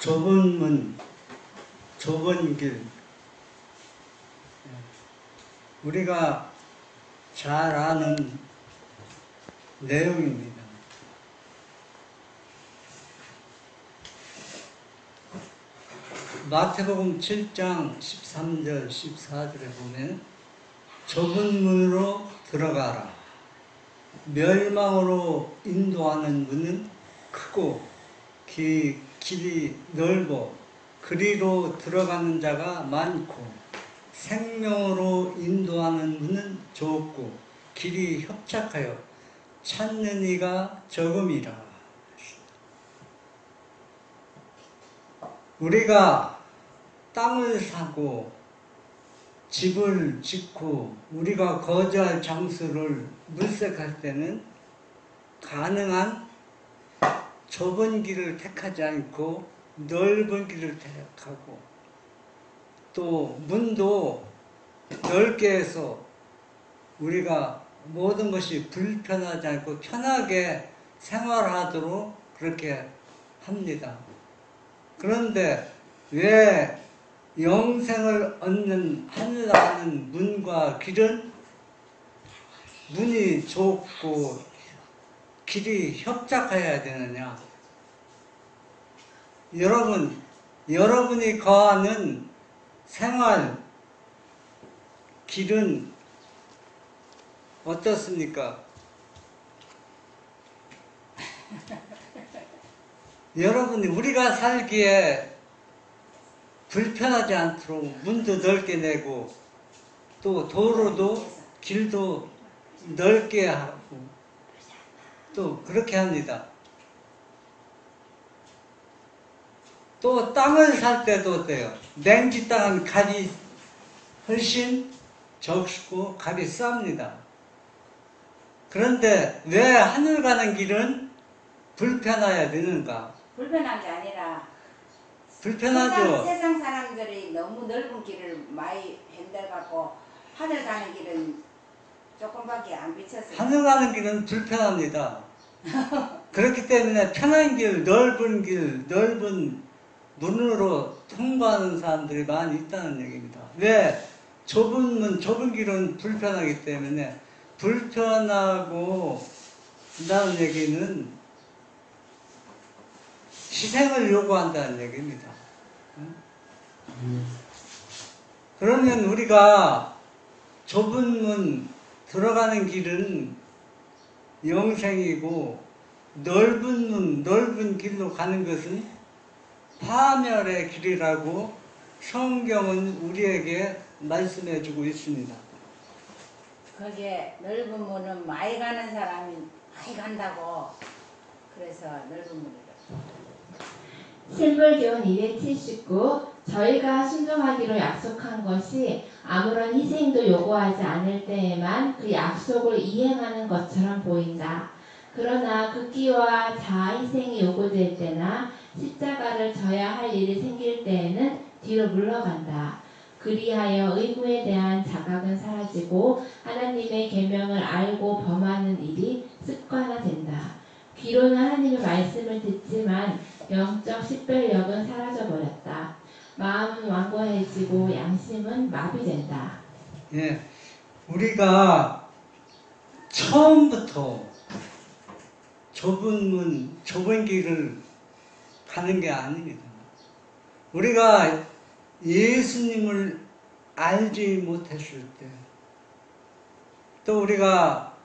좁은 문, 좁은 길. 우리가 잘 아는 내용입니다. 마태복음 7장 13절, 14절에 보면 좁은 문으로 들어가라. 멸망으로 인도하는 문은 크고 길이 넓어 그리로 들어가는 자가 많고 생명으로 인도하는 문은 좁고 길이 협착하여 찾는 이가 적음이라. 우리가 땅을 사고 집을 짓고 우리가 거주할 장소를 물색할 때는 가능한 좁은 길을 택하지 않고 넓은 길을 택하고 또 문도 넓게 해서 우리가 모든 것이 불편하지 않고 편하게 생활하도록 그렇게 합니다. 그런데 왜 영생을 얻는 하늘나라는 문과 길은 문이 좁고 길이 협착해야 되느냐? 여러분이 거하는 생활 길은 어떻습니까? 우리가 살기에 불편하지 않도록 문도 넓게 내고 또 도로도 길도 넓게 하고 또 그렇게 합니다. 또 땅을 살 때도 돼요. 냉지 땅은 값이 훨씬 적고 값이 쌉니다. 그런데 왜 하늘 가는 길은 불편해야 되는가? 불편한 게 아니라 불편하죠. 세상 사람들이 너무 넓은 길을 많이 핸들갖고 하늘 가는 길은 조금밖에 안 비쳤어요. 하늘 가는 길은 불편합니다. 그렇기 때문에 편한 길, 넓은 문으로 통과하는 사람들이 많이 있다는 얘기입니다. 왜? 좁은 길은 불편하기 때문에 불편하고 한다는 얘기는 희생을 요구한다는 얘기입니다. 그러면 우리가 좁은 문 들어가는 길은 영생이고 넓은 길로 가는 것은 파멸의 길이라고 성경은 우리에게 말씀해 주고 있습니다. 거기에 넓은 문은 많이 가는 사람이 많이 간다고 그래서 넓은 문이라고. 신불기원 279 저희가 순종하기로 약속한 것이 아무런 희생도 요구하지 않을 때에만 그 약속을 이행하는 것처럼 보인다. 그러나 극기와 자아희생이 요구될 때나 십자가를 져야 할 일이 생길 때에는 뒤로 물러간다. 그리하여 의무에 대한 자각은 사라지고 하나님의 계명을 알고 범하는 일이 습관화된다. 귀로는 하나님의 말씀을 듣지만 영적 식별력은 사라져버렸다. 마음은 완고해지고 양심은 마비된다. 예, 우리가 처음부터 좁은 길을 가는 게 아닙니다. 우리가 예수님을 알지 못했을 때, 또 우리가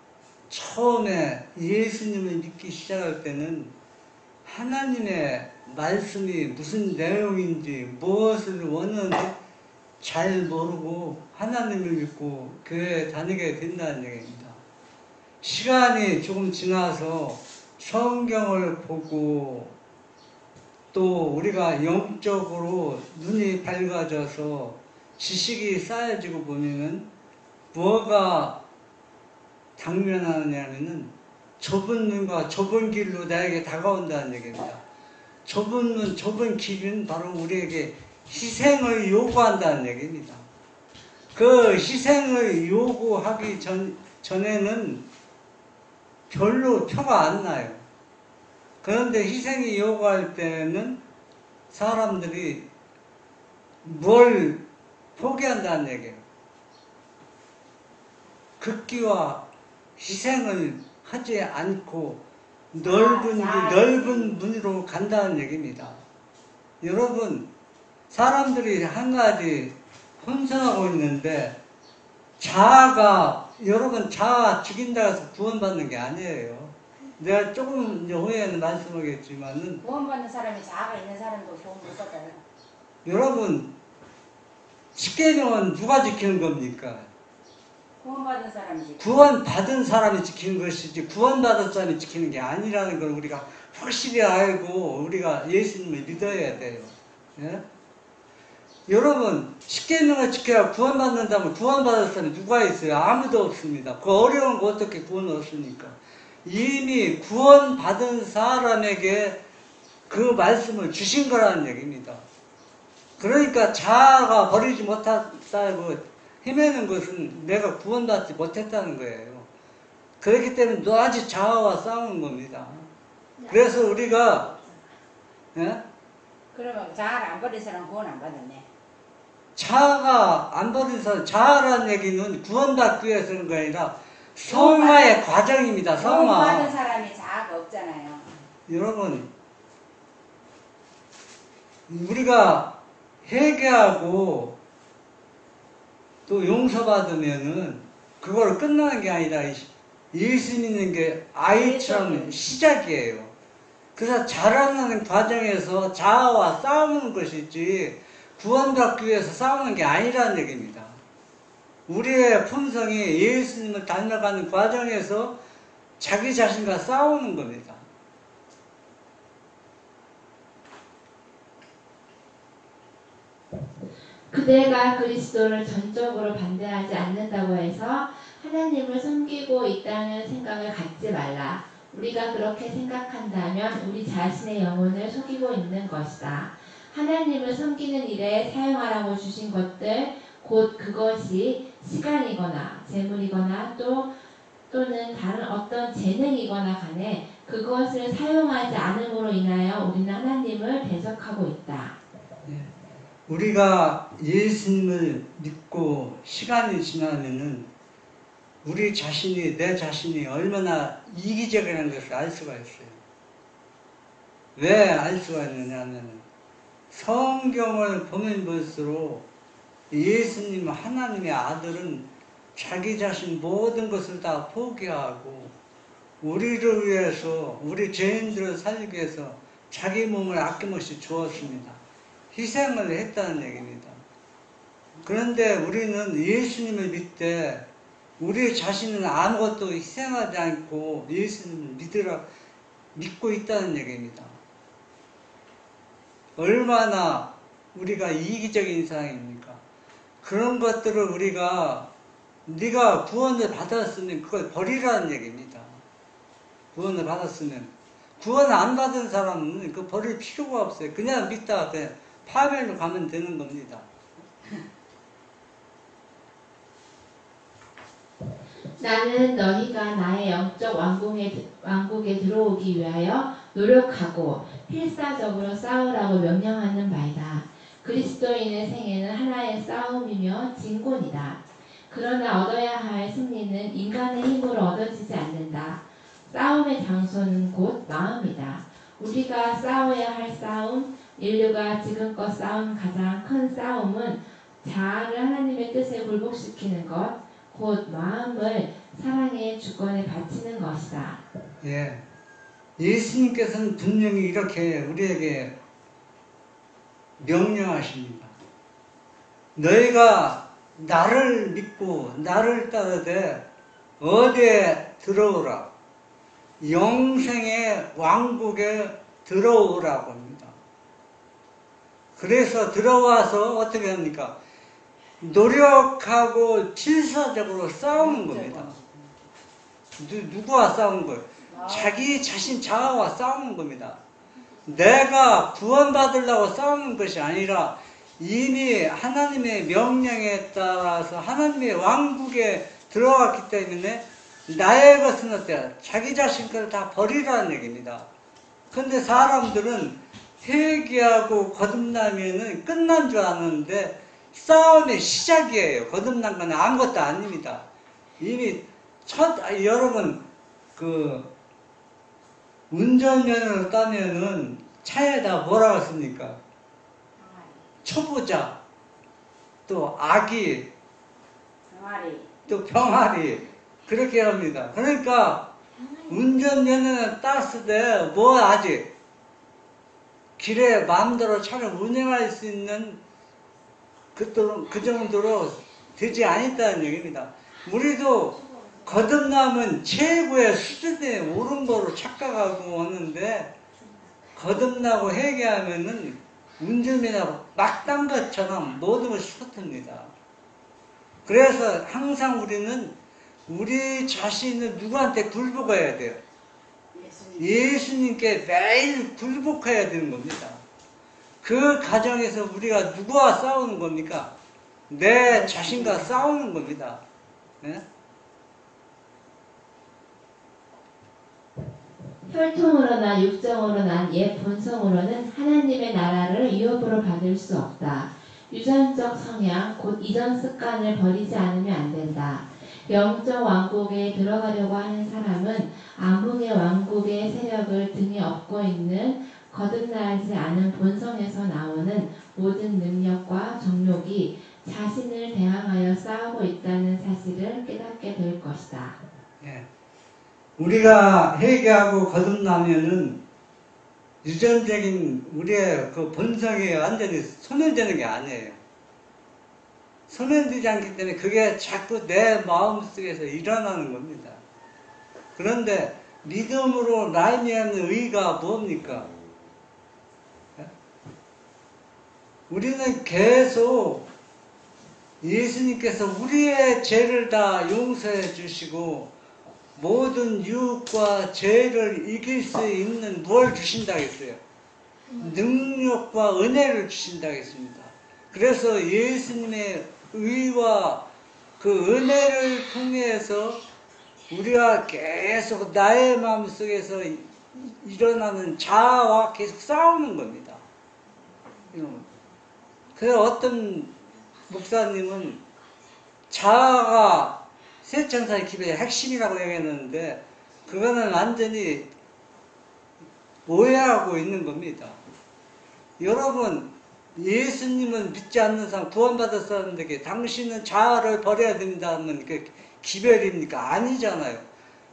처음에 예수님을 믿기 시작할 때는 하나님의 말씀이 무슨 내용인지 무엇을 원하는지 잘 모르고 하나님을 믿고 교회에 다니게 된다는 얘기입니다. 시간이 조금 지나서 성경을 보고 또 우리가 영적으로 눈이 밝아져서 지식이 쌓여지고 보면은 뭐가 당면하느냐면은 좁은 눈과 좁은 길로 나에게 다가온다는 얘기입니다. 좁은 눈, 좁은 길은 바로 우리에게 희생을 요구한다는 얘기입니다. 그 희생을 요구하기 전에는 별로 표가 안 나요. 그런데 희생이 요구할 때는 사람들이 뭘 포기한다는 얘기예요. 극기와 희생을 하지 않고 넓은 문으로 간다는 얘기입니다. 여러분, 사람들이 한 가지 혼선하고 있는데, 여러분 자아 죽인다 해서 구원받는 게 아니에요. 내가 조금 후에는 말씀하겠지만은, 구원받는 사람이 자아가 있는 사람도 구원 못 받아요. 여러분, 십계명은 누가 지키는 겁니까? 구원받은 사람이지. 구원받은 사람이 지키는 것이지 구원받은 사람이 지키는 게 아니라는 걸 우리가 확실히 알고 우리가 예수님을 믿어야 돼요. 예? 여러분, 십계명을 지켜야 구원받는다면 구원받을 사람이 누가 있어요? 아무도 없습니다. 그 어려운 거 어떻게 구원을 얻습니까? 이미 구원받은 사람에게 그 말씀을 주신 거라는 얘기입니다. 그러니까 자아가 버리지 못했다고 헤매는 것은 내가 구원받지 못했다는 거예요. 그렇기 때문에 또다시 자아와 싸우는 겁니다. 그래서 우리가 예? 그러면 자아를 안 버린 사람 구원 안 받았네. 자아가 안 버린 사람, 자아라는 얘기는 구원받기 위해서 하는 게 아니라 성화의 과정입니다. 구원받은 성화. 사람이 자아가 없잖아요. 여러분, 우리가 회개하고 또 용서받으면은 그걸 끝나는 게 아니라 예수 믿는 게 아이처럼 시작이에요. 그래서 자라나는 과정에서 자아와 싸우는 것이지 구원받기 위해서 싸우는 게 아니라는 얘기입니다. 우리의 품성이 예수님을 닮아가는 과정에서 자기 자신과 싸우는 겁니다. 그대가 그리스도를 전적으로 반대하지 않는다고 해서 하나님을 섬기고 있다는 생각을 갖지 말라. 우리가 그렇게 생각한다면 우리 자신의 영혼을 속이고 있는 것이다. 하나님을 섬기는 일에 사용하라고 주신 것들 곧 그것이 시간이거나 재물이거나 또는 다른 어떤 재능이거나 간에 그것을 사용하지 않음으로 인하여 우리는 하나님을 대적하고 있다. 우리가 예수님을 믿고 시간이 지나면은 우리 자신이, 내 자신이 얼마나 이기적이라는 것을 알 수가 있어요. 왜 알 수가 있느냐면 성경을 보면 볼수록 예수님 하나님의 아들은 자기 자신 모든 것을 다 포기하고 우리를 위해서, 우리 죄인들을 살리기 위해서 자기 몸을 아낌없이 주었습니다. 희생을 했다는 얘기입니다. 그런데 우리는 예수님을 믿되 우리 자신은 아무것도 희생하지 않고 예수님을 믿고 있다는 얘기입니다. 얼마나 우리가 이기적인 사람입니까? 그런 것들을 우리가 네가 구원을 받았으면 그걸 버리라는 얘기입니다. 구원을 받았으면. 구원 안 받은 사람은 그 버릴 필요가 없어요. 그냥 믿다가 그냥 파멸로 가면 되는 겁니다. 나는 너희가 나의 영적 왕국에 들어오기 위하여 노력하고 필사적으로 싸우라고 명령하는 바이다. 그리스도인의 생애는 하나의 싸움이며 진곤이다. 그러나 얻어야 할 승리는 인간의 힘으로 얻어지지 않는다. 싸움의 장소는 곧 마음이다. 우리가 싸워야 할 싸움, 인류가 지금껏 싸운 가장 큰 싸움은 자아를 하나님의 뜻에 굴복시키는 것, 곧 마음을 사랑의 주권에 바치는 것이다. 예. 예수님께서는 분명히 이렇게 우리에게 명령하십니다. 너희가 나를 믿고 나를 따르되 어디에 들어오라. 영생의 왕국에 들어오라고 합니다. 그래서 들어와서 어떻게 합니까? 노력하고 필사적으로 싸우는 겁니다. 누구와 싸우는 거예요? 자기 자신 자아와 싸우는 겁니다. 내가 구원받으려고 싸우는 것이 아니라 이미 하나님의 명령에 따라서 하나님의 왕국에 들어왔기 때문에 나의 것은 어때요? 자기 자신 걸 다 버리라는 얘기입니다. 근데 사람들은 회개하고 거듭나면은 끝난 줄 아는데 싸움의 시작이에요. 거듭난 건 아무것도 아닙니다. 이미 여러분 그 운전면허를 따면은 차에다 뭐라고 씁니까? 초보자, 또 아기, 병아리. 또 병아리 그렇게 합니다. 그러니까 운전면허는 땄을 때 뭐 아직 길에 마음대로 차를 운행할 수 있는 그 정도로 되지 않았다는 얘기입니다. 우리도 거듭남은 최고의 수준에 오른 거로 착각하고 오는데 거듭나고 회개하면은 운전면허 막 딴 것처럼 모든 것이 서툽니다. 그래서 항상 우리는 우리 자신을 누구한테 굴복해야 돼요? 예수님께 매일 굴복해야 되는 겁니다. 그 과정에서 우리가 누구와 싸우는 겁니까? 내 자신과 싸우는 겁니다. 네? 혈통으로나 육정으로 난 옛 본성으로는 하나님의 나라를 위협으로 받을 수 없다. 유전적 성향, 곧 이전 습관을 버리지 않으면 안 된다. 영적 왕국에 들어가려고 하는 사람은 암흑의 왕국의 세력을 등에 업고 있는 거듭나지 않은 본성에서 나오는 모든 능력과 정욕이 자신을 대항하여 싸우고 있다는 사실을 깨닫게 될 것이다. 네. 우리가 회개하고 거듭나면은 유전적인 우리의 그 본성이 완전히 소멸되는 게 아니에요. 소멸되지 않기 때문에 그게 자꾸 내 마음속에서 일어나는 겁니다. 그런데 믿음으로 말미암는 의가 뭡니까? 우리는 계속 예수님께서 우리의 죄를 다 용서해 주시고 모든 유혹과 죄를 이길 수 있는 뭘 주신다고 했어요? 능력과 은혜를 주신다고 했습니다. 그래서 예수님의 의와 그 은혜를 통해서 우리가 계속 나의 마음속에서 일어나는 자아와 계속 싸우는 겁니다. 그래서 어떤 목사님은 자아가 세천사의 기별의 핵심이라고 얘기했는데 그거는 완전히 오해하고 있는 겁니다. 여러분 예수님은 믿지 않는 사람 구원받은 사람들에게 당신은 자아를 버려야 된다는 그 기별입니까? 아니잖아요.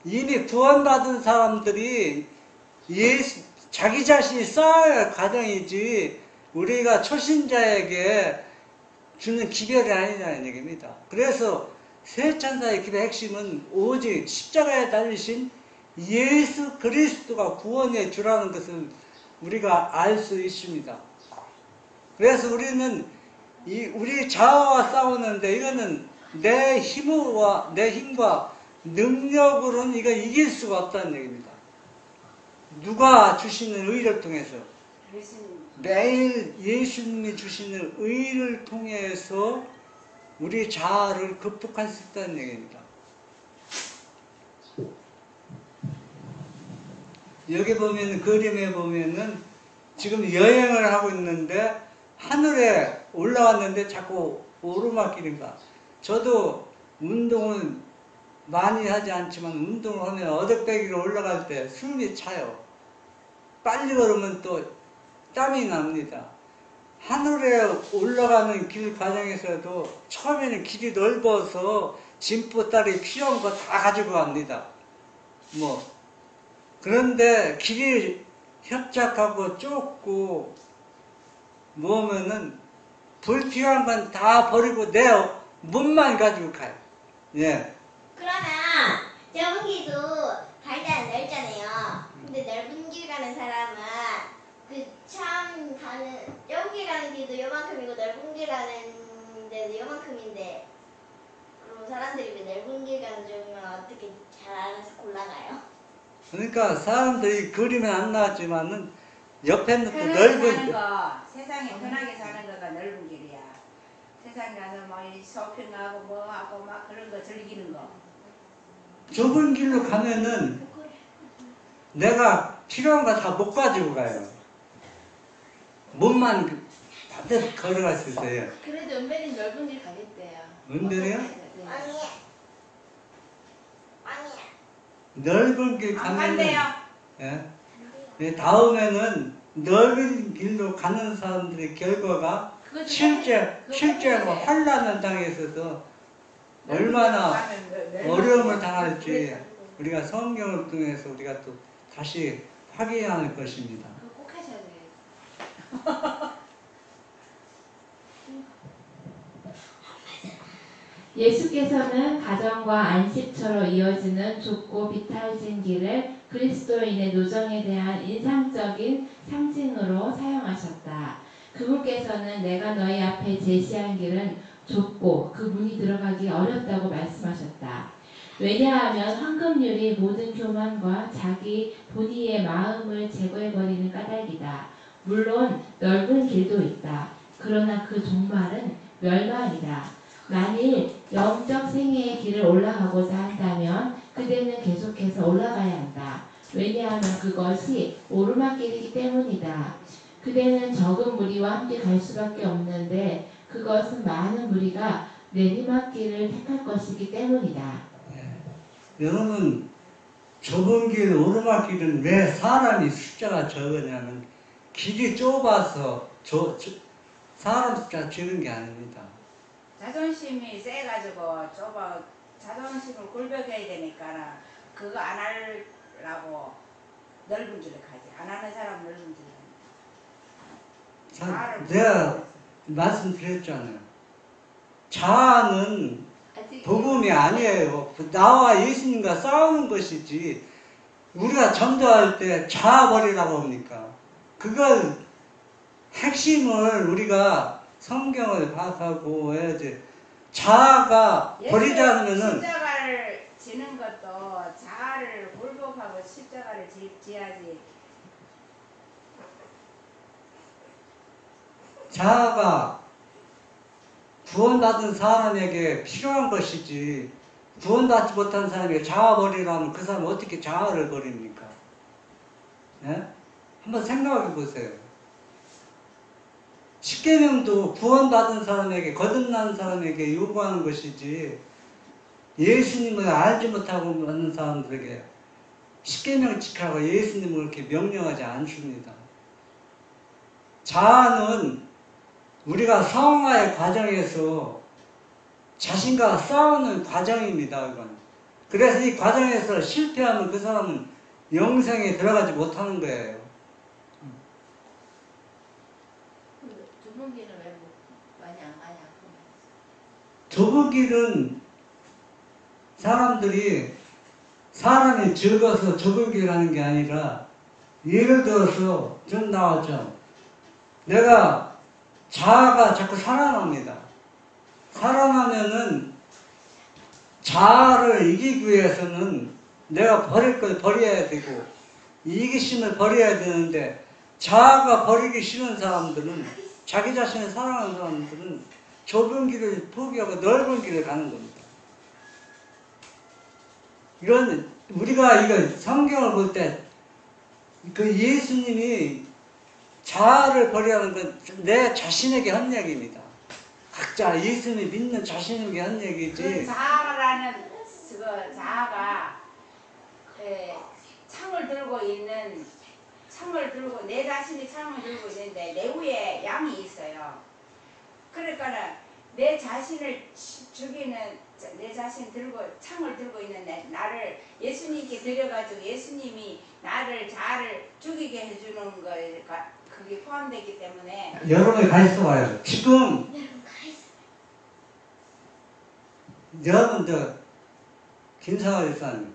이미 구원받은 사람들이 자기 자신이 쌓아야 할 과정이지 우리가 초신자에게 주는 기별이 아니라는 얘기입니다. 그래서 세천사의 기별의 핵심은 오직 십자가에 달리신 예수 그리스도가 구원해 주라는 것을 우리가 알 수 있습니다. 그래서 우리는 우리 자아와 싸우는데 이거는 내 힘과 능력으로는 이거 이길 수가 없다는 얘기입니다. 누가 주시는 의를 통해서 매일 예수님이 주시는 의를 통해서 우리 자아를 극복할 수 있다는 얘기입니다. 여기 보면 그림에 보면은 지금 여행을 하고 있는데 하늘에 올라왔는데 자꾸 오르막길인가. 저도 운동을 많이 하지 않지만 운동을 하면 어덕배기로 올라갈 때 숨이 차요. 빨리 걸으면 또 땀이 납니다. 하늘에 올라가는 길 과정에서도 처음에는 길이 넓어서 짐보따리 필요한 거 다 가지고 갑니다. 그런데 길이 협착하고 좁고 뭐면은 불필요한 건 다 버리고 내 몸만 가지고 가요. 예. 그러면 좁은 길도 갈 때는 넓잖아요. 근데 넓은 길 가는 사람은 그 참 가는 좁은 길 가는 길도 요만큼이고 넓은 길 가는 데도 요만큼인데 그럼 사람들이 왜 넓은 길 가는 쪽이면 어떻게 잘 알아서 골라가요? 그러니까 사람들이 그림은 안 나왔지만은 옆에는 또 편하게 사는 넓은 거, 세상에 편하게 사는 거가 넓은 길이야. 세상 가서 이 쇼핑하고 뭐하고 막 그런 거 즐기는 거. 좁은 길로 가면은 내가 필요한 거 다 못 가지고 가요. 몸만 반드시 걸어갈 수 있어요. 그래도 은별이 넓은 길 가겠대요. 은별이요? 네. 아니. 아니. 넓은 길 안 가면은 간대요. 예? 예, 다음에는 넓은 길로 가는 사람들의 결과가 실제로 환란을 당해서도 얼마나 어려움을 당할지 우리가 성경을 통해서 우리가 또 다시 확인할 것입니다. 그거 꼭 하셔야 돼요. 예수께서는 가정과 안식처로 이어지는 좁고 비탈진 길을 그리스도인의 노정에 대한 인상적인 상징으로 사용하셨다. 그분께서는 내가 너희 앞에 제시한 길은 좁고 그 문이 들어가기 어렵다고 말씀하셨다. 왜냐하면 황금률이 모든 교만과 자기 본의의 마음을 제거해버리는 까닭이다. 물론 넓은 길도 있다. 그러나 그 종말은 멸망이다. 만일 영적 생애의 길을 올라가고자 한다면 그대는 계속해서 올라가야 한다. 왜냐하면 그것이 오르막길이기 때문이다. 그대는 적은 무리와 함께 갈 수밖에 없는데 그것은 많은 무리가 내리막길을 택할 것이기 때문이다. 여러분, 좁은 길, 오르막길은 왜 사람이 숫자가 적으냐면 길이 좁아서 사람 숫자 적은 게 아닙니다. 자존심이 세가지고 좁아 자존심을 굴벽해야 되니까 그거 안 하려고 넓은 길을 가지. 안 하는 사람은 넓은 길을 가니까. 내가 말씀드렸잖아요. 자아는 복음이 아니에요. 나와 예수님과 싸우는 것이지. 우리가 전도할 때 자아 버리라고 합니까? 그걸 핵심을 우리가 성경을 파악하고 해야지. 자아가 버리지 않으면은 십자가를 지는 것도 자아를 굴복하고 십자가를 지야지. 자아가 구원받은 사람에게 필요한 것이지 구원받지 못한 사람에게 자아 버리라면 그 사람은 어떻게 자아를 버립니까? 예? 한번 생각해 보세요. 십계명도 구원받은 사람에게 거듭난 사람에게 요구하는 것이지 예수님을 알지 못하고 있는 사람들에게 십계명 지키라고 예수님을 그렇게 명령하지 않습니다. 자아는 우리가 성화의 과정에서 자신과 싸우는 과정입니다. 이건. 그래서 이 과정에서 실패하면 그 사람은 영생에 들어가지 못하는 거예요. 좁은 길은 왜 많이 안 가냐고. 좁은 길은 사람이 적어서 좁은 길 하는 게 아니라 예를 들어서 좀 나왔죠. 내가 자아가 자꾸 살아납니다. 살아나면은 자아를 이기기 위해서는 내가 버릴 걸 버려야 되고 이기심을 버려야 되는데 자아가 버리기 싫은 사람들은 자기 자신을 사랑하는 사람들은 좁은 길을 포기하고 넓은 길을 가는 겁니다. 이건 우리가 이거 성경을 볼 때 그 예수님이 자아를 버리라는 건 내 자신에게 한 얘기입니다. 각자 예수님을 믿는 자신에게 한 얘기지. 그 자아라는 그 자아가 창을 들고 내 자신이 창을 들고 있는데 내 위에 양이 있어요. 그러니까는 내 자신을 죽이는 내 자신 창을 들고 있는 나를 예수님께 드려가지고 예수님이 나를 자아를 죽이게 해주는 거니까 그게 포함되기 때문에 여러분이 가 있어 봐요. 지금 여러분들 김상월 일사님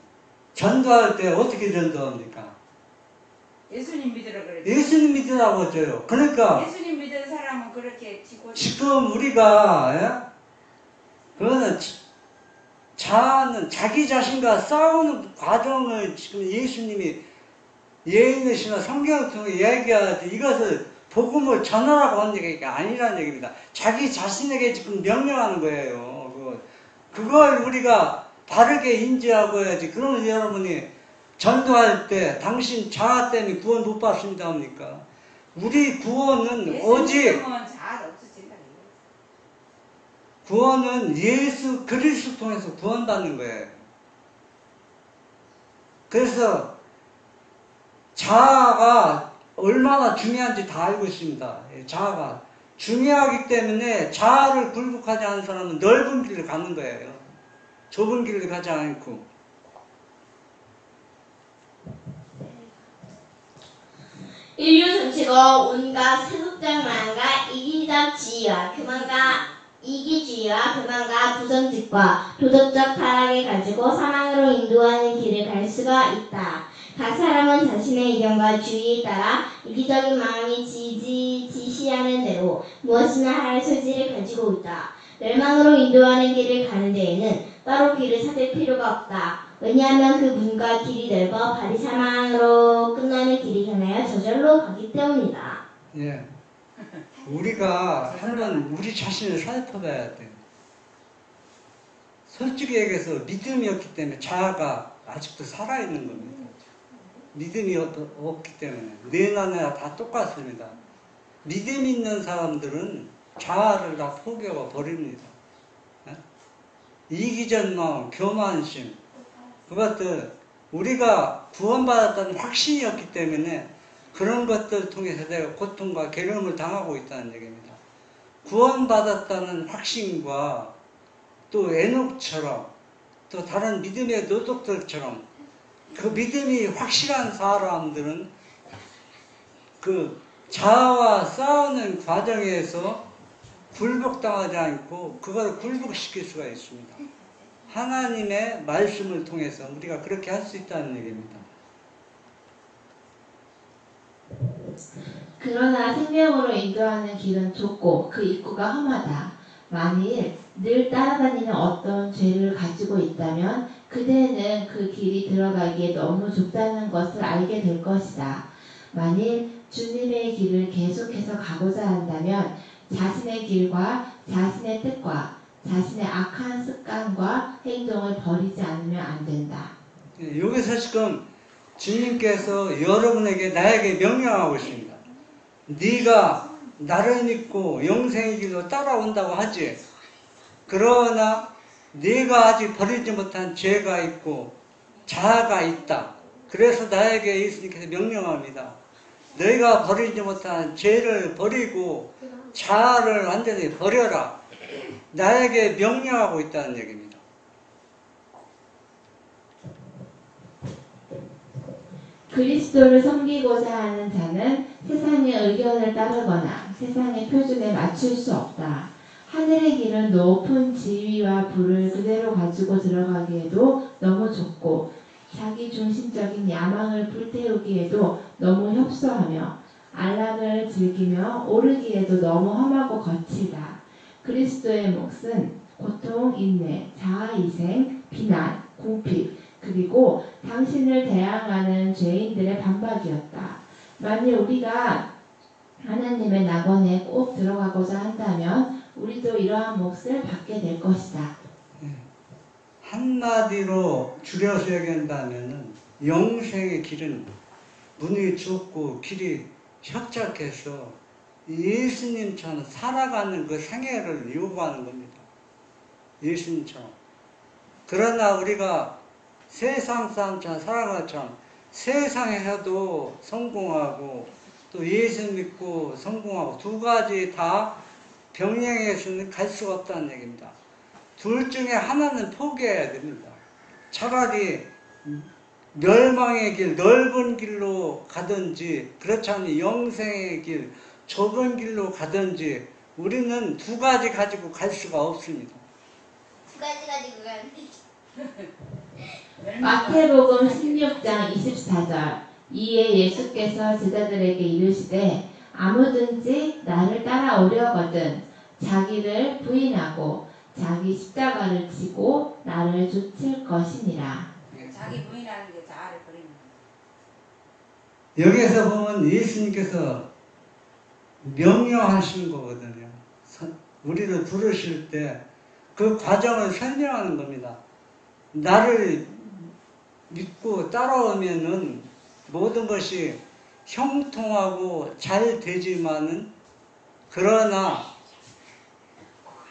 전도할 때 어떻게 전도합니까? 예수님 믿으라 그랬죠. 예수님 믿으라고 했죠. 그러니까 예수님 믿은 사람은 그렇게 지금 우리가 그거는 자아는 자기 자신과 싸우는 과정을 지금 예수님이 예인이시나 성경을 통해 얘기하지 이것을 복음을 전하라고 한 얘기가 아니라는 얘기입니다. 자기 자신에게 지금 명령하는 거예요. 그걸 우리가 바르게 인지하고 해야지. 그러면 여러분이 전도할 때 당신 자아 때문에 구원 못 받습니다 합니까? 우리 구원은 오직 예수님은 잘 없어진다. 구원은 예수 그리스도 통해서 구원받는 거예요. 그래서 자아가 얼마나 중요한지 다 알고 있습니다. 자아가 중요하기 때문에 자아를 굴복하지 않은 사람은 넓은 길을 가는 거예요. 좁은 길을 가지 않고. 인류 전체가 온갖 세속장만과 이기주의와 교만과 부정직과 도덕적 타락을 가지고 사망으로 인도하는 길을 갈 수가 있다. 각 사람은 자신의 의견과 주의에 따라 이기적인 마음이 지시하는 대로 무엇이나 할 소질을 가지고 있다. 멸망으로 인도하는 길을 가는 데에는 따로 길을 찾을 필요가 없다. 왜냐하면 그 문과 길이 넓어 발이 사망으로 끝나는 길이 향하여 저절로 가기 때문이다. 예. 우리가 한번 우리 자신을 살펴봐야 돼요. 솔직히 얘기해서 믿음이 없기 때문에 자아가 아직도 살아있는 겁니다. 믿음이 없기 때문에 내나나 다 똑같습니다. 믿음 있는 사람들은 자아를 다 포기하고 버립니다. 이기적 마음, 교만심, 그것들 우리가 구원받았다는 확신이 없기 때문에 그런 것들 통해서 내가 고통과 괴로움을 당하고 있다는 얘기입니다. 구원받았다는 확신과 또 에녹처럼 또 다른 믿음의 노독들처럼 그 믿음이 확실한 사람들은 그 자아와 싸우는 과정에서 굴복당하지 않고 그걸 굴복시킬 수가 있습니다. 하나님의 말씀을 통해서 우리가 그렇게 할 수 있다는 얘기입니다. 그러나 생명으로 인도하는 길은 좁고 그 입구가 험하다. 만일 늘 따라다니는 어떤 죄를 가지고 있다면 그대는 그 길이 들어가기에 너무 좁다는 것을 알게 될 것이다. 만일 주님의 길을 계속해서 가고자 한다면 자신의 길과 자신의 뜻과 자신의 악한 습관과 행동을 버리지 않으면 안 된다. 여기서 지금 주님께서 여러분에게 나에게 명령하고 있습니다. 네가 나를 믿고 영생의 길로 따라온다고 하지. 그러나 네가 아직 버리지 못한 죄가 있고 자아가 있다. 그래서 나에게 예수님께서 명령합니다. 너희가 버리지 못한 죄를 버리고 자아를 완전히 버려라. 나에게 명령하고 있다는 얘기입니다. 그리스도를 섬기고자 하는 자는 세상의 의견을 따르거나 세상의 표준에 맞출 수 없다. 하늘의 길은 높은 지위와 부를 그대로 가지고 들어가기에도 너무 좁고 자기 중심적인 야망을 불태우기에도 너무 협소하며 안락을 즐기며 오르기에도 너무 험하고 거칠다. 그리스도의 몫은 고통, 인내, 자아희생, 비난, 궁핍, 그리고 당신을 대항하는 죄인들의 반박이었다. 만일 우리가 하나님의 낙원에 꼭 들어가고자 한다면 우리도 이러한 몫을 받게 될 것이다. 한마디로 줄여서 얘기한다면 영생의 길은 문이 좁고 길이 협착해서 예수님처럼 살아가는 그 생애를 요구하는 겁니다. 예수님처럼. 그러나 우리가 세상 사람처럼 살아가는 것처럼 세상에서도 성공하고 또 예수 믿고 성공하고 두 가지 다 병행해서는 갈 수가 없다는 얘기입니다. 둘 중에 하나는 포기해야 됩니다. 차라리 멸망의 길, 넓은 길로 가든지 그렇지 않으면 영생의 길, 좁은 길로 가든지 우리는 두 가지 가지고 갈 수가 없습니다. 두 가지 가지고 가는데. 마태복음 16장 24절 이에 예수께서 제자들에게 이르시되 아무든지 나를 따라오려거든 자기를 부인하고 자기 십자가를 지고 나를 좇을 것이니라. 자기 부인하는 게 자아를 버리는 거예요. 여기에서 보면 예수님께서 명령하신 거거든요. 우리를 부르실 때 그 과정을 설명하는 겁니다. 나를 믿고 따라오면은 모든 것이 형통하고 잘 되지만은 그러나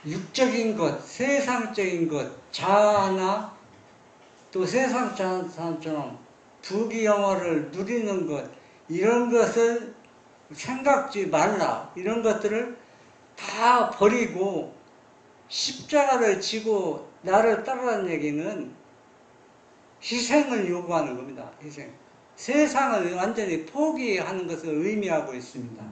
육적인 것, 세상적인 것, 자아나 또 세상 사람처럼 부귀영화를 누리는 것, 이런 것을 생각지 말라. 이런 것들을 다 버리고 십자가를 지고 나를 따르라는 얘기는 희생을 요구하는 겁니다. 희생. 세상을 완전히 포기하는 것을 의미하고 있습니다.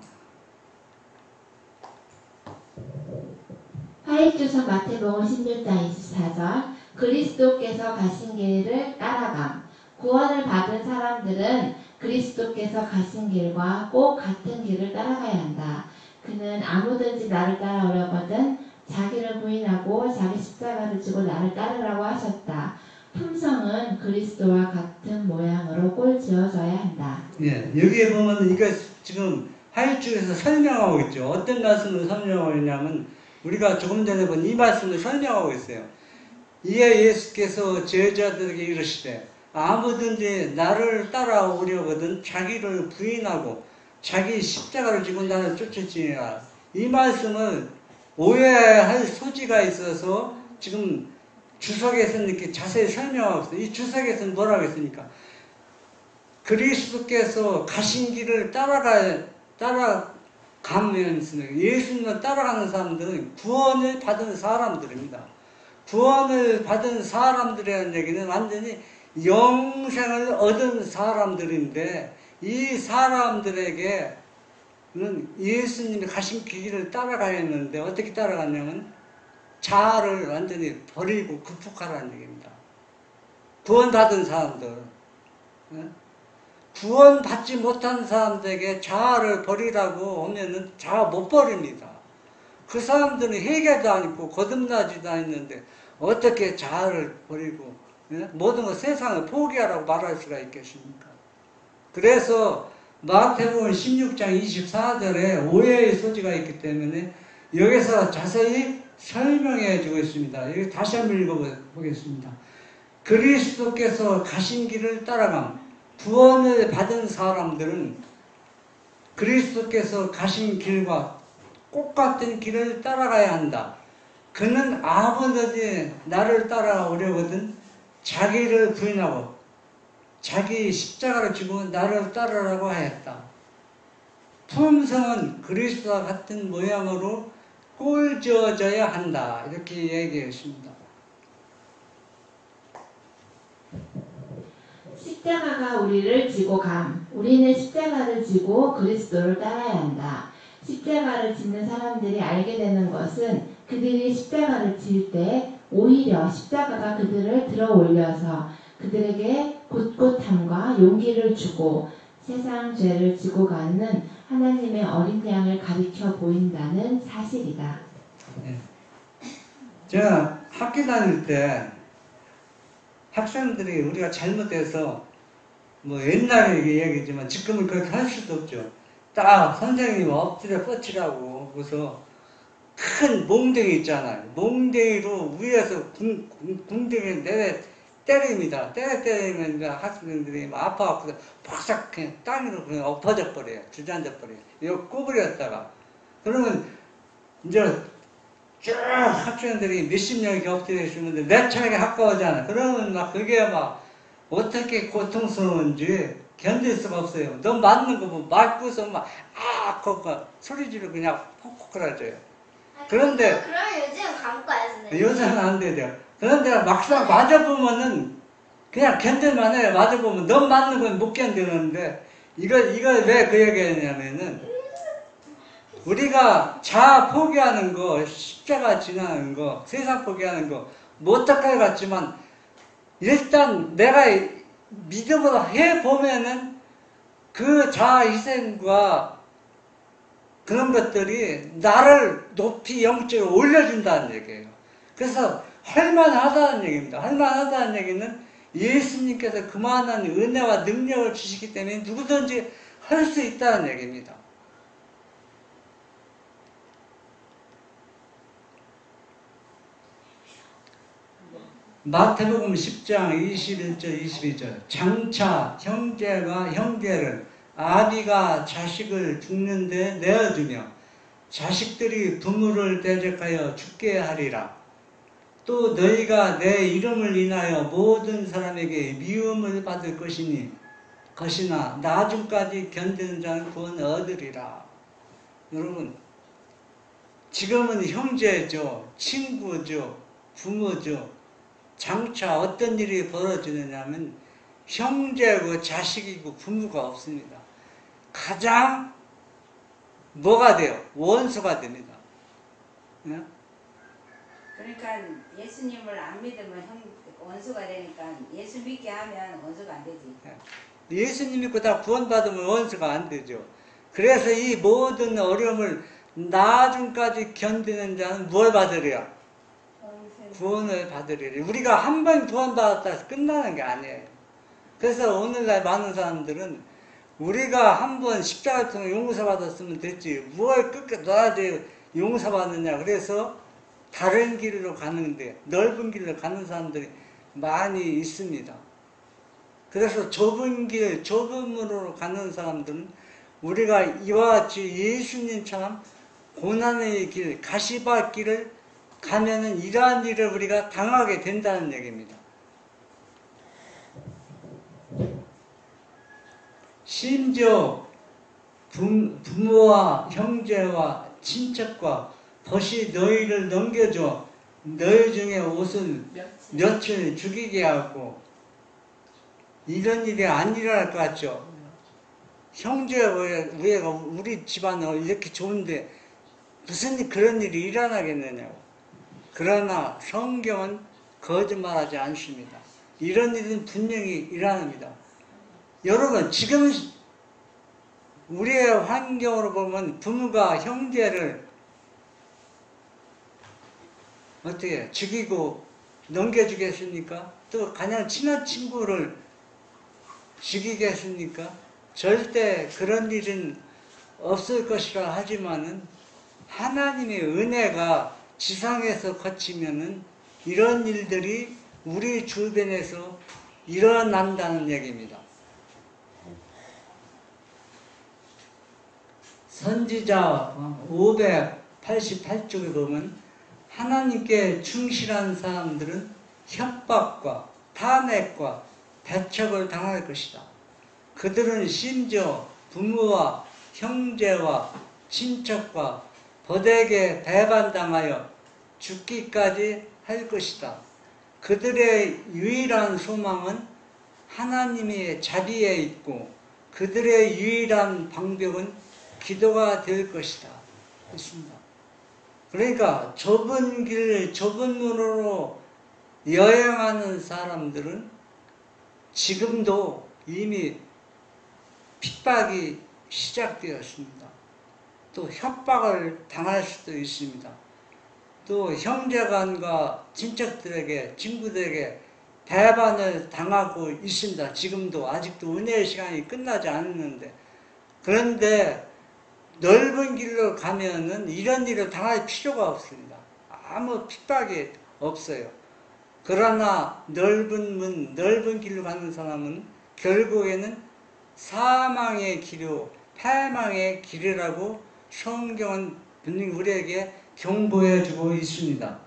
화일주서 마태복음 16장 24절 그리스도께서 가신 길을 따라감. 구원을 받은 사람들은 그리스도께서 가신 길과 꼭 같은 길을 따라가야 한다. 그는 아무든지 나를 따라오려거든 자기를 부인하고 자기 십자가를 지고 나를 따르라고 하셨다. 품성은 그리스도와 같은 모양으로 꼴지어져야 한다. 예, 여기에 보면 이거 지금 하일주에서 설명하고 있죠. 어떤 말씀을 설명하고 있냐면 우리가 조금 전에 본 이 말씀을 설명하고 있어요. 이에 예수께서 제자들에게 이르시되 아무든지 나를 따라오려거든 자기를 부인하고 자기 십자가를 지고 나를 쫓을지니라. 이 말씀을 오해할 소지가 있어서 지금 주석에서는 이렇게 자세히 설명하고 있어요. 이 주석에서는 뭐라고 했습니까? 그리스도께서 가신 길을 따라가면서 예수님을 따라가는 사람들은 구원을 받은 사람들입니다. 구원을 받은 사람들이라는 얘기는 완전히 영생을 얻은 사람들인데 이 사람들에게는 예수님이 가신 길을 따라가야 했는데 어떻게 따라갔냐면 자아를 완전히 버리고 극복하라는 얘기입니다. 구원받은 사람들. 구원받지 못한 사람들에게 자아를 버리라고 하면은 자아 못 버립니다. 그 사람들은 회개도 안 했고 거듭나지도 않았는데 어떻게 자아를 버리고 모든 것 세상을 포기하라고 말할 수가 있겠습니까? 그래서 마태복음 16장 24절에 오해의 소지가 있기 때문에 여기서 자세히 설명해 주고 있습니다. 여기 다시 한번 읽어보겠습니다. 그리스도께서 가신 길을 따라감. 구원을 받은 사람들은 그리스도께서 가신 길과 똑같은 길을 따라가야 한다. 그는 아무든지 나를 따라오려거든 자기를 부인하고 자기 십자가를 지고 나를 따르라고 하였다. 품성은 그리스도와 같은 모양으로 꼴지어져야 한다. 이렇게 얘기했습니다. 십자가가 우리를 지고 감. 우리는 십자가를 지고 그리스도를 따라야 한다. 십자가를 짓는 사람들이 알게 되는 것은 그들이 십자가를 지을 때 오히려 십자가가 그들을 들어 올려서 그들에게 굳굳함과 용기를 주고 세상 죄를 지고 가는 하나님의 어린 양을 가리켜 보인다는 사실이다. 제가 학교 다닐 때 학생들이 우리가 잘못해서 뭐 옛날에 얘기지만 지금은 그렇게 할 수도 없죠. 딱 선생님이 엎드려 뻗치라고 그래서 큰 몽댕이 있잖아요. 몽댕이로 위에서 궁뎅이를 내려 때립니다. 때리면 학생들이 막 아파갖고 박삭 그냥 땅으로 그냥 엎어져 버려요. 주저앉아 버려요. 이거 구부렸다가 그러면 이제 쭉 학생들이 몇십 명이 엎드려 있으면 내 차례가 가까워잖아. 그러면 막 그게 막 어떻게 고통스러운지 견딜 수가 없어요. 너 맞는 거 보면 맞고서 막 그거 소리 지르고 그냥 폭폭 그러져요. 그런데 그럼 요즘 감과요, 선생님. 요새는 안 되죠. 그런데 막상 맞아보면은 그냥 견딜만 해요. 맞아보면 너 맞는 건 못 견디는데 이걸 왜 그 얘기 했냐면은 우리가 자아 포기하는 거, 십자가 지나는 거, 세상 포기하는 거 못할 것 같지만 일단 내가 믿음으로 해보면은 그 자아 희생과 그런 것들이 나를 높이 영적으로 올려준다는 얘기예요. 그래서 할만하다는 얘기입니다. 할만하다는 얘기는 예수님께서 그만한 은혜와 능력을 주시기 때문에 누구든지 할 수 있다는 얘기입니다. 마태복음 10장 21절 22절 장차 형제가 형제를 아비가 자식을 죽는데 내어주며 자식들이 부모를 대적하여 죽게 하리라. 또 너희가 내 이름을 인하여 모든 사람에게 미움을 받을 것이나 나중까지 견디는 자는 구원을 얻으리라. 여러분, 지금은 형제죠, 친구죠, 부모죠. 장차 어떤 일이 벌어지느냐면 형제고 자식이고 부모가 없습니다. 가장 뭐가 돼요? 원수가 됩니다. 네? 그러니까 예수님을 안 믿으면 원수가 되니까 예수 믿게 하면 원수가 안 되지. 예수님 믿고 다 구원받으면 원수가 안 되죠. 그래서 이 모든 어려움을 나중까지 견디는 자는 뭘 받으리라? 구원을 받으리라. 우리가 한 번 구원받았다 해서 끝나는 게 아니에요. 그래서 오늘날 많은 사람들은 우리가 한 번 십자가를 통해 용서받았으면 됐지 뭘 끝까지 놔야지 용서받느냐. 그래서 다른 길로 가는데, 넓은 길로 가는 사람들이 많이 있습니다. 그래서 좁은 길, 좁은 문으로 가는 사람들은 우리가 이와 같이 예수님처럼 고난의 길, 가시밭길을 가면은 이러한 일을 우리가 당하게 된다는 얘기입니다. 심지어 부모와 형제와 친척과 벗이 너희를 넘겨줘 너희 중에 옷을 며칠 죽이게 하고, 이런 일이 안 일어날 것 같죠? 형제 우애가 우리 집안은 이렇게 좋은데 무슨 그런 일이 일어나겠느냐고. 그러나 성경은 거짓말하지 않습니다. 이런 일은 분명히 일어납니다. 여러분, 지금 우리의 환경으로 보면 부모가 형제를 어떻게 죽이고 넘겨주겠습니까? 또 가장 친한 친구를 죽이겠습니까? 절대 그런 일은 없을 것이라 하지만은 하나님의 은혜가 지상에서 거치면은 이런 일들이 우리 주변에서 일어난다는 얘기입니다. 선지자 588쪽에 보면 하나님께 충실한 사람들은 협박과 탄핵과 배척을 당할 것이다. 그들은 심지어 부모와 형제와 친척과 벗에게 배반당하여 죽기까지 할 것이다. 그들의 유일한 소망은 하나님의 자비에 있고 그들의 유일한 방법은 기도가 될 것이다. 그렇습니다. 그러니까 좁은 길, 좁은 문으로 여행하는 사람들은 지금도 이미 핍박이 시작되었습니다. 또 협박을 당할 수도 있습니다. 또 형제간과 친척들에게, 친구들에게 배반을 당하고 있습니다. 지금도 아직도 은혜의 시간이 끝나지 않았는데, 그런데 넓은 길로 가면은 이런 일을 당할 필요가 없습니다. 아무 핍박이 없어요. 그러나 넓은 문, 넓은 길로 가는 사람은 결국에는 사망의 길이요, 패망의 길이라고 성경은 분명히 우리에게 경고해 주고 있습니다.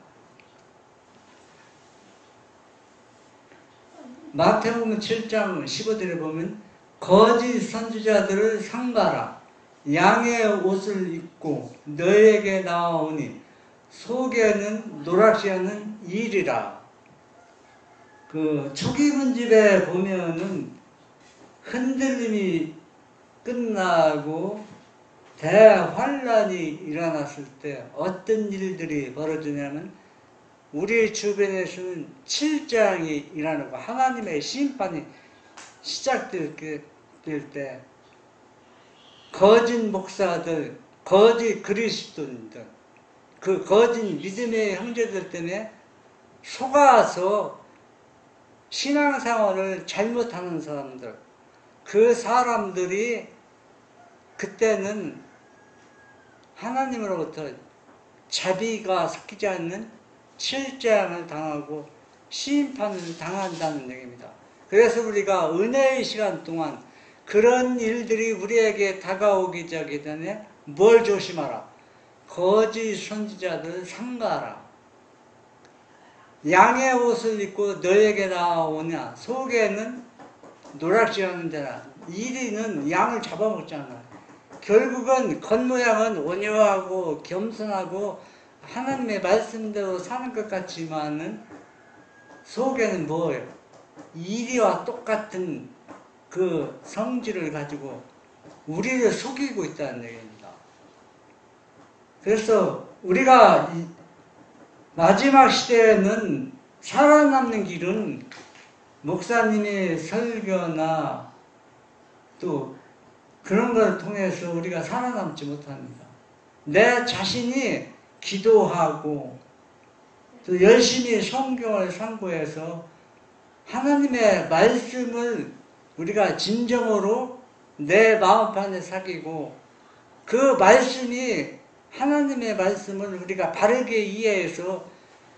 마태복음 7장 15절에 보면 거짓 선지자들을 삼가라. 양의 옷을 입고 너에게 나오니 속에는 노랗지 않은 일이라. 그 초기문집에 보면은 흔들림이 끝나고 대환란이 일어났을 때 어떤 일들이 벌어지냐면 우리 주변에서는 7장이 일어나고 하나님의 심판이 시작될 때 거짓 목사들, 거짓 그리스도인들, 그 거짓 믿음의 형제들 때문에 속아서 신앙생활을 잘못하는 사람들, 그 사람들이 그때는 하나님으로부터 자비가 섞이지 않는 7재앙을 당하고 심판을 당한다는 얘기입니다. 그래서 우리가 은혜의 시간 동안 그런 일들이 우리에게 다가오기 전에 뭘 조심하라? 거짓 선지자들 삼가하라. 양의 옷을 입고 너에게 나오냐? 속에는 노랗지 않은 데라. 이리는 양을 잡아먹잖아. 결국은 겉모양은 온유하고 겸손하고 하나님의 말씀대로 사는 것 같지만은 속에는 뭐예요? 이리와 똑같은 그 성질을 가지고 우리를 속이고 있다는 얘기입니다. 그래서 우리가 이 마지막 시대에는 살아남는 길은 목사님의 설교나 또 그런 걸 통해서 우리가 살아남지 못합니다. 내 자신이 기도하고 또 열심히 성경을 상고해서 하나님의 말씀을 우리가 진정으로 내 마음판에 새기고 그 말씀이 하나님의 말씀을 우리가 바르게 이해해서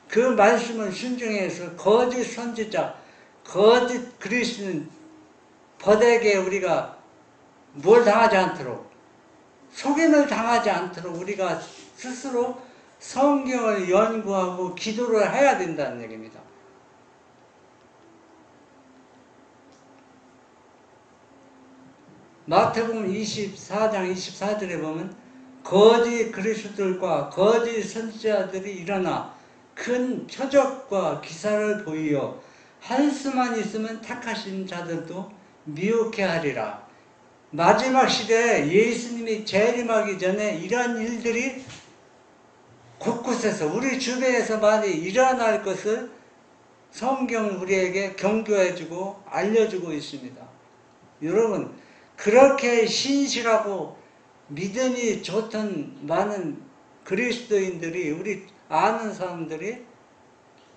그 말씀을 순종해서 거짓 선지자, 거짓 그리스도인 벗에게 우리가 뭘 당하지 않도록 속임을 당하지 않도록 우리가 스스로 성경을 연구하고 기도를 해야 된다는 얘기입니다. 마태복음 24장 24절에 보면 거짓 그리스도들과 거짓 선지자들이 일어나 큰 표적과 기사를 보이어 할 수만 있으면 택하신 자들도 미혹해 하리라. 마지막 시대에 예수님이 재림하기 전에 이런 일들이 곳곳에서 우리 주변에서 많이 일어날 것을 성경은 우리에게 경고해주고 알려주고 있습니다. 여러분, 그렇게 신실하고 믿음이 좋던 많은 그리스도인들이, 우리 아는 사람들이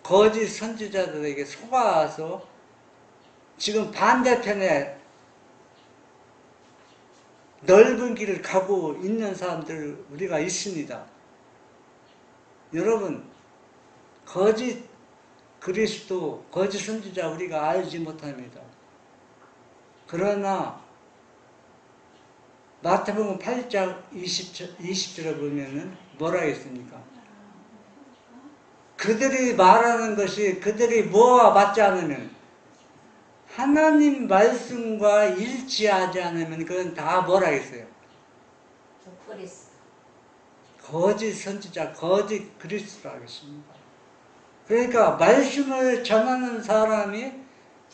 거짓 선지자들에게 속아서 지금 반대편에 넓은 길을 가고 있는 사람들 우리가 있습니다. 여러분, 거짓 그리스도, 거짓 선지자 우리가 알지 못합니다. 그러나 마태복음 8장 20절에 보면은 뭐라 했습니까? 그들이 말하는 것이 그들이 뭐와 맞지 않으면, 하나님 말씀과 일치하지 않으면 그건 다 뭐라 했어요? 거짓 선지자, 거짓 그리스도라 하겠습니다. 그러니까 말씀을 전하는 사람이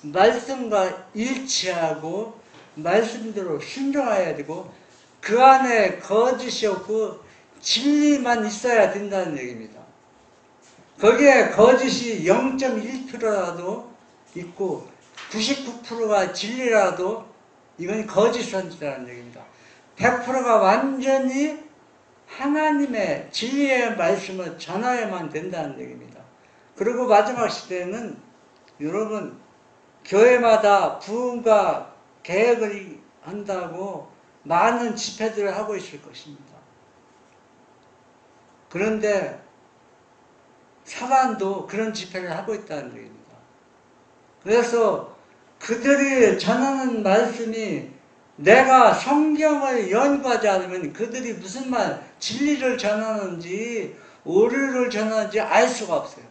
말씀과 일치하고 말씀대로 순종해야 되고 그 안에 거짓이 없고 진리만 있어야 된다는 얘기입니다. 거기에 거짓이 0.1%라도 있고 99%가 진리라도 이건 거짓 선지자라는 얘기입니다. 100%가 완전히 하나님의 진리의 말씀을 전하여야만 된다는 얘기입니다. 그리고 마지막 시대에는 여러분, 교회마다 부흥과 계획을 한다고 많은 집회들을 하고 있을 것입니다. 그런데 사단도 그런 집회를 하고 있다는 얘기입니다. 그래서 그들이 전하는 말씀이 내가 성경을 연구하지 않으면 그들이 무슨 말, 진리를 전하는지 오류를 전하는지 알 수가 없어요.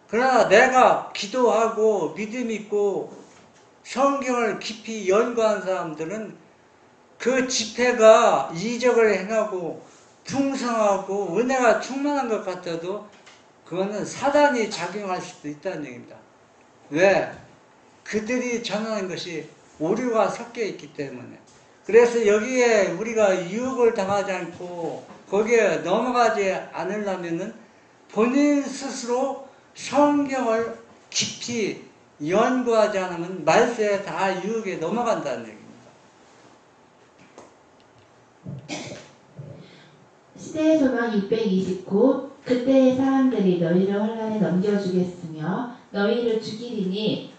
그러나 내가 기도하고 믿음 있고 성경을 깊이 연구한 사람들은 그 집회가 이적을 행하고 풍성하고 은혜가 충만한 것 같아도 그거는 사단이 작용할 수도 있다는 얘기입니다. 왜? 그들이 전하는 것이 오류가 섞여 있기 때문에. 그래서 여기에 우리가 유혹을 당하지 않고 거기에 넘어가지 않으려면은 본인 스스로 성경을 깊이 연구하지 않으면 말세에 다 유혹에 넘어간다는 얘기입니다. 시대의 소망 629. 그때의 사람들이 너희를 혼란에 넘겨주겠으며 너희를 죽이리니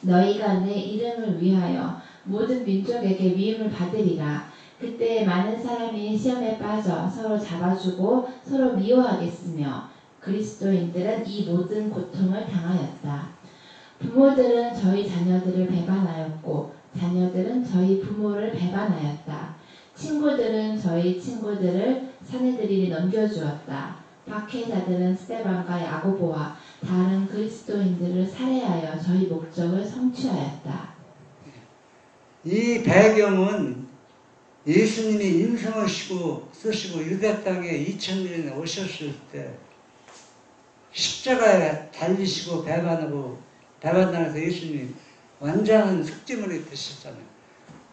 너희가 내 이름을 위하여 모든 민족에게 미움을 받으리라. 그때 많은 사람이 시험에 빠져 서로 잡아주고 서로 미워하겠으며 그리스도인들은 이 모든 고통을 당하였다. 부모들은 저희 자녀들을 배반하였고 자녀들은 저희 부모를 배반하였다. 친구들은 저희 친구들을 사내들이 넘겨주었다. 박해자들은 스데반과 야고보와 다른 그리스도인들을 살해하여 저희 목적을 성취하였다. 이 배경은 예수님이 인성을 쓰시고 유대 땅에 2000년에 오셨을 때 십자가에 달리시고 배반당해서 예수님이 완전한 숙지문이 되셨잖아요.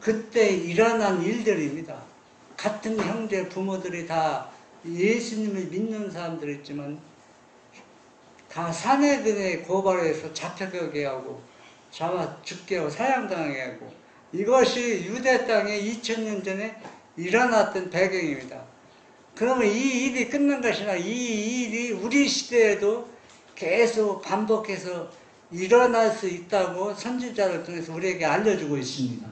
그때 일어난 일들입니다. 같은 형제 부모들이 다 예수님을 믿는 사람들이지만 다 사내들의 고발에서 잡혀가게 하고 잡아 죽게 하고 사형당하게 하고 이것이 유대 땅에 2000년 전에 일어났던 배경입니다. 그러면 이 일이 끝난 것이 아니라 이 일이 우리 시대에도 계속 반복해서 일어날 수 있다고 선지자를 통해서 우리에게 알려주고 있습니다.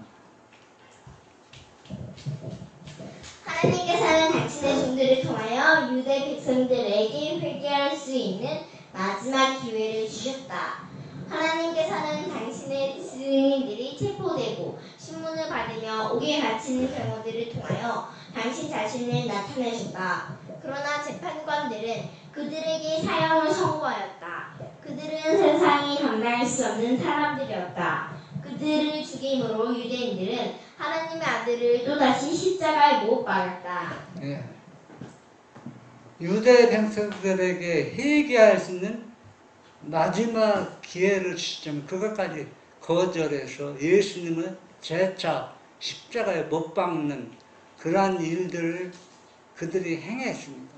하나님께서는 당신의 종들을 통하여 유대 백성들에게 회개할 수 있는 마지막 기회를 주셨다. 하나님께서는 당신의 증인들이 체포되고 신문을 받으며 옥에 갇히는 경우들을 통하여 당신 자신을 나타내셨다. 그러나 재판관들은 그들에게 사형을 선고하였다. 그들은 세상이 감당할 수 없는 사람들이었다. 그들을 죽임으로 유대인들은 하나님의 아들을 또다시 십자가에 못 박았다. 예. 유대 백성들에게 회개할 수 있는 마지막 기회를 주시자면 그것까지 거절해서 예수님을 재차 십자가에 못 박는 그러한 일들을 그들이 행했습니다.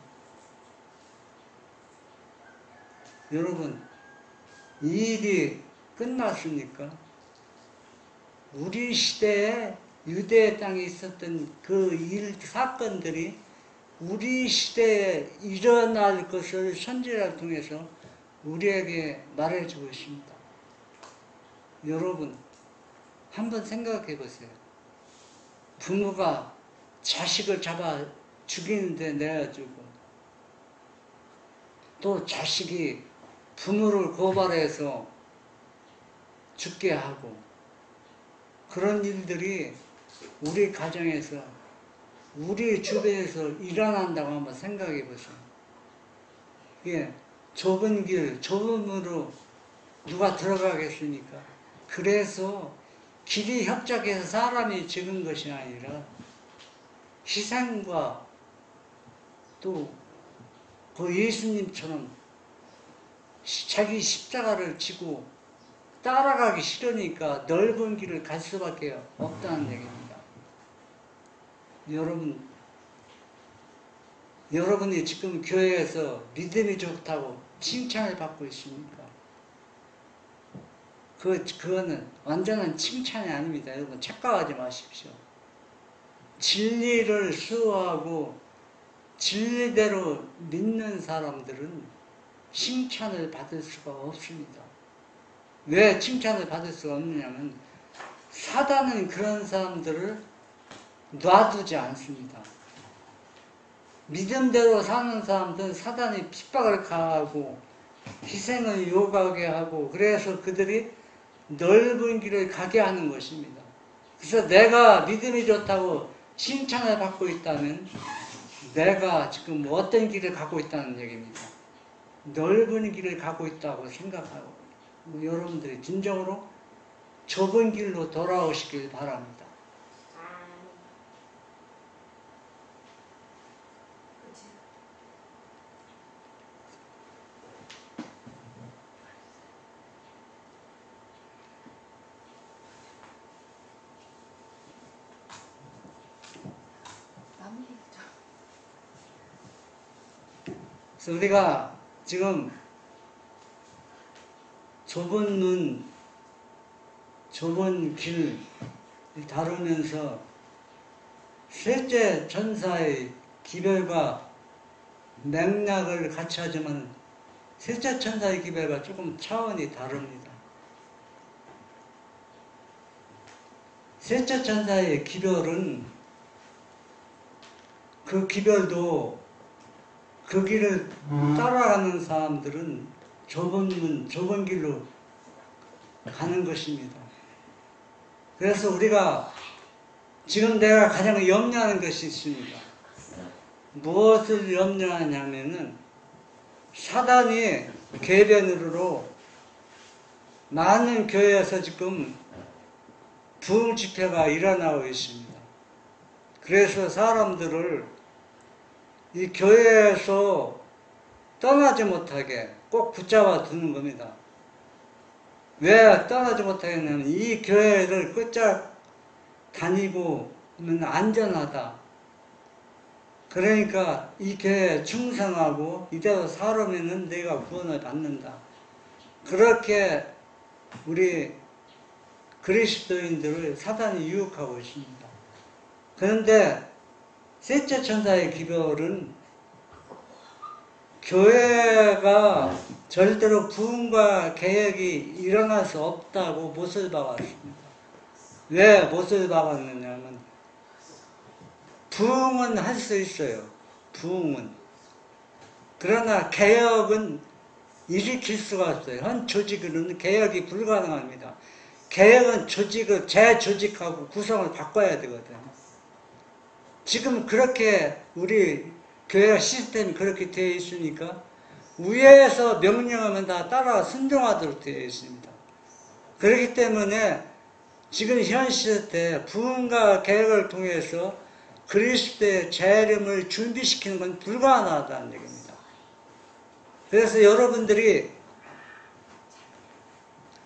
여러분, 이 일이 끝났습니까? 우리 시대에 유대 땅에 있었던 그 사건들이 우리 시대에 일어날 것을 선지자를 통해서 우리에게 말해주고 있습니다. 여러분, 한번 생각해 보세요. 부모가 자식을 잡아 죽이는데 내어주고 또 자식이 부모를 고발해서 죽게 하고 그런 일들이 우리 가정에서 우리 주변에서 일어난다고 한번 생각해 보세요. 이게 좁은 길, 좁은 문으로 누가 들어가겠습니까? 그래서 길이 협착해서 사람이 죽은 것이 아니라 희생과 또 그 예수님처럼 자기 십자가를 지고 따라가기 싫으니까 넓은 길을 갈 수밖에 없다는 얘기입니다. 여러분이 지금 교회에서 믿음이 좋다고 칭찬을 받고 있습니까? 그거는 완전한 칭찬이 아닙니다. 여러분 착각하지 마십시오. 진리를 수호하고 진리대로 믿는 사람들은 칭찬을 받을 수가 없습니다. 왜 칭찬을 받을 수가 없느냐면 사단은 그런 사람들을 놔두지 않습니다. 믿음대로 사는 사람들은 사단이 핍박을 가하고 희생을 요구하게 하고 그래서 그들이 넓은 길을 가게 하는 것입니다. 그래서 내가 믿음이 좋다고 칭찬을 받고 있다면 내가 지금 어떤 길을 가고 있다는 얘기입니다. 넓은 길을 가고 있다고 생각하고 여러분들이 진정으로 좁은 길로 돌아오시길 바랍니다. 그래서 우리가 지금 좁은 눈, 좁은 길 다루면서 셋째 천사의 기별과 맥락을 같이 하지만 셋째 천사의 기별과 조금 차원이 다릅니다. 셋째 천사의 기별은 그 기별도 그 길을 따라가는 사람들은 좁은 문, 좁은 길로 가는 것입니다. 그래서 우리가 지금 내가 가장 염려하는 것이 있습니다. 무엇을 염려하냐면은 사단이 계변으로 많은 교회에서 지금 부흥 집회가 일어나고 있습니다. 그래서 사람들을 이 교회에서 떠나지 못하게 꼭 붙잡아 두는 겁니다. 왜 떠나지 못하겠냐면 이 교회를 끝장 다니고는 안전하다. 그러니까 이 교회에 충성하고 이대로 살아면은 내가 구원을 받는다. 그렇게 우리 그리스도인들을 사단이 유혹하고 있습니다. 그런데 셋째 천사의 기별은 교회가 절대로 부흥과 개혁이 일어날 수 없다고 못을 박았습니다. 왜 못을 박았느냐면 부흥은 할 수 있어요. 부흥은. 그러나 개혁은 일으킬 수가 없어요. 한 조직으로는 개혁이 불가능합니다. 개혁은 조직을 재조직하고 구성을 바꿔야 되거든요. 지금 그렇게 우리 교회 시스템이 그렇게 되어 있으니까 위에서 명령하면 다 따라 순종하도록 되어 있습니다. 그렇기 때문에 지금 현 시대 부흥과 개혁을 통해서 그리스도의 재림을 준비시키는 건 불가능하다는 얘기입니다. 그래서 여러분들이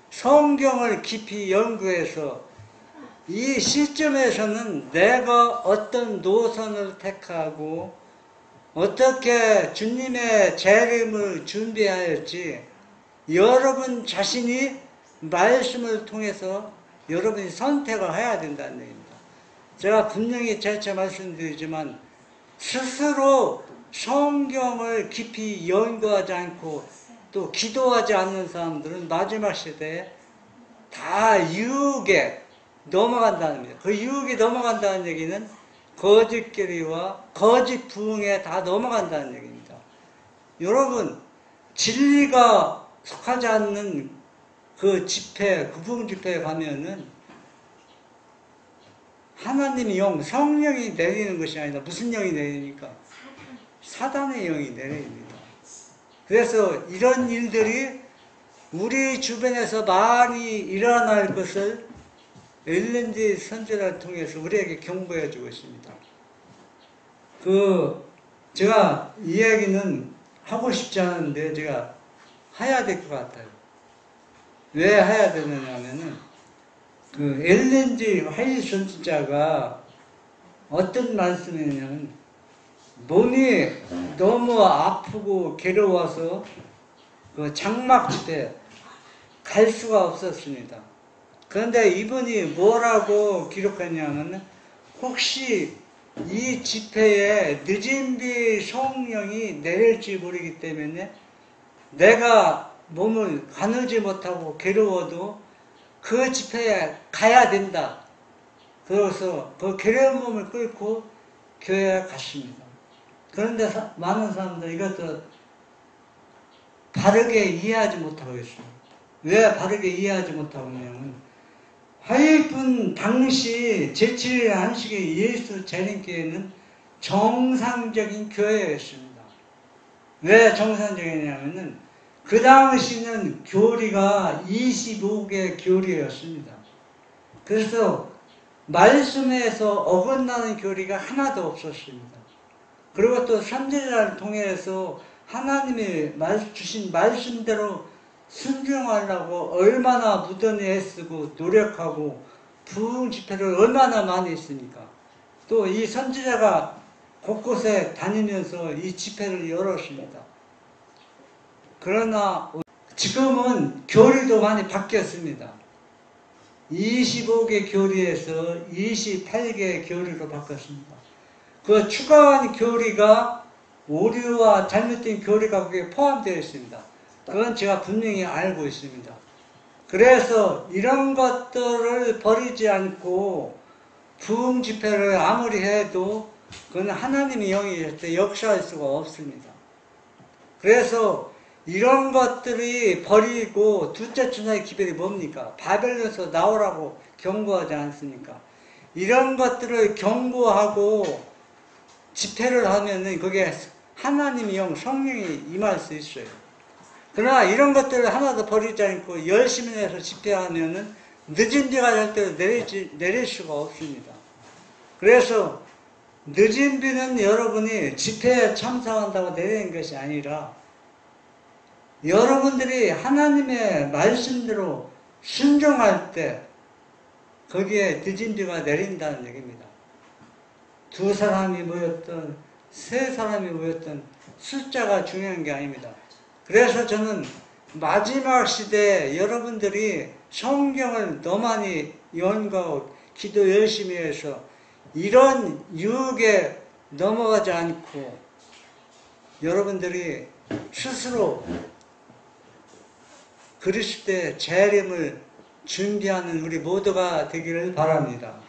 성경을 깊이 연구해서 이 시점에서는 내가 어떤 노선을 택하고 어떻게 주님의 재림을 준비하였지 여러분 자신이 말씀을 통해서 여러분이 선택을 해야 된다는 얘기입니다. 제가 분명히 재차 말씀드리지만 스스로 성경을 깊이 연구하지 않고 또 기도하지 않는 사람들은 마지막 시대에 다 유혹에 넘어간다는 얘기입니다. 그 유혹에 넘어간다는 얘기는 거짓교리와 거짓 부흥에 다 넘어간다는 얘기입니다. 여러분 진리가 속하지 않는 그 집회, 그 부흥 집회에 가면은 하나님의 영, 성령이 내리는 것이 아니라 무슨 영이 내리니까? 사단의 영이 내립니다. 그래서 이런 일들이 우리 주변에서 많이 일어날 것을 엘렌 지 선지자를 통해서 우리에게 경고해 주고 있습니다. 제가 이 얘기는 하고 싶지 않은데 제가 해야 될 것 같아요. 왜 해야 되느냐면은 엘렌 지 화이트 선지자가 어떤 말씀이냐면 몸이 너무 아프고 괴로워서 그 장막 집에 갈 수가 없었습니다. 그런데 이분이 뭐라고 기록했냐면 혹시 이 집회에 늦은 비 성령이 내릴지 모르기 때문에 내가 몸을 가누지 못하고 괴로워도 그 집회에 가야 된다. 그래서 그 괴로운 몸을 끌고 교회에 갔습니다. 그런데 많은 사람들이 이것도 바르게 이해하지 못하고 있습니다. 왜 바르게 이해하지 못하고 있냐면 화요일분 당시 제7일 안식일 예수 재림교회는 정상적인 교회였습니다. 왜 정상적이냐면은 그 당시는 교리가 25개 교리였습니다. 그래서 말씀에서 어긋나는 교리가 하나도 없었습니다. 그리고 또 선지자를 통해서 하나님이 주신 말씀대로 순종하려고 얼마나 무던히 애쓰고 노력하고 부흥 집회를 얼마나 많이 했습니까? 또 이 선지자가 곳곳에 다니면서 이 집회를 열었습니다. 그러나 지금은 교리도 많이 바뀌었습니다. 25개 교리에서 28개 교리로 바꿨습니다. 그 추가한 교리가 오류와 잘못된 교리가 거기에 포함되어 있습니다. 그건 제가 분명히 알고 있습니다. 그래서 이런 것들을 버리지 않고 부흥 집회를 아무리 해도 그건 하나님의 영이 역사할 수가 없습니다. 그래서 이런 것들이 버리고 둘째 천사의 기별이 뭡니까? 바벨론에서 나오라고 경고하지 않습니까? 이런 것들을 경고하고 집회를 하면은 그게 하나님의 영, 성령이 임할 수 있어요. 그러나 이런 것들을 하나도 버리지 않고 열심히 해서 집회하면은 늦은 비가 절대로 내릴 수가 없습니다. 그래서 늦은 비는 여러분이 집회에 참석한다고 내리는 것이 아니라 여러분들이 하나님의 말씀대로 순종할 때 거기에 늦은 비가 내린다는 얘기입니다. 2사람이 모였던 3사람이 모였던 숫자가 중요한 게 아닙니다. 그래서 저는 마지막 시대에 여러분들이 성경을 더 많이 연구하고 기도 열심히 해서 이런 유혹에 넘어가지 않고 여러분들이 스스로 그리스도의 재림을 준비하는 우리 모두가 되기를 바랍니다.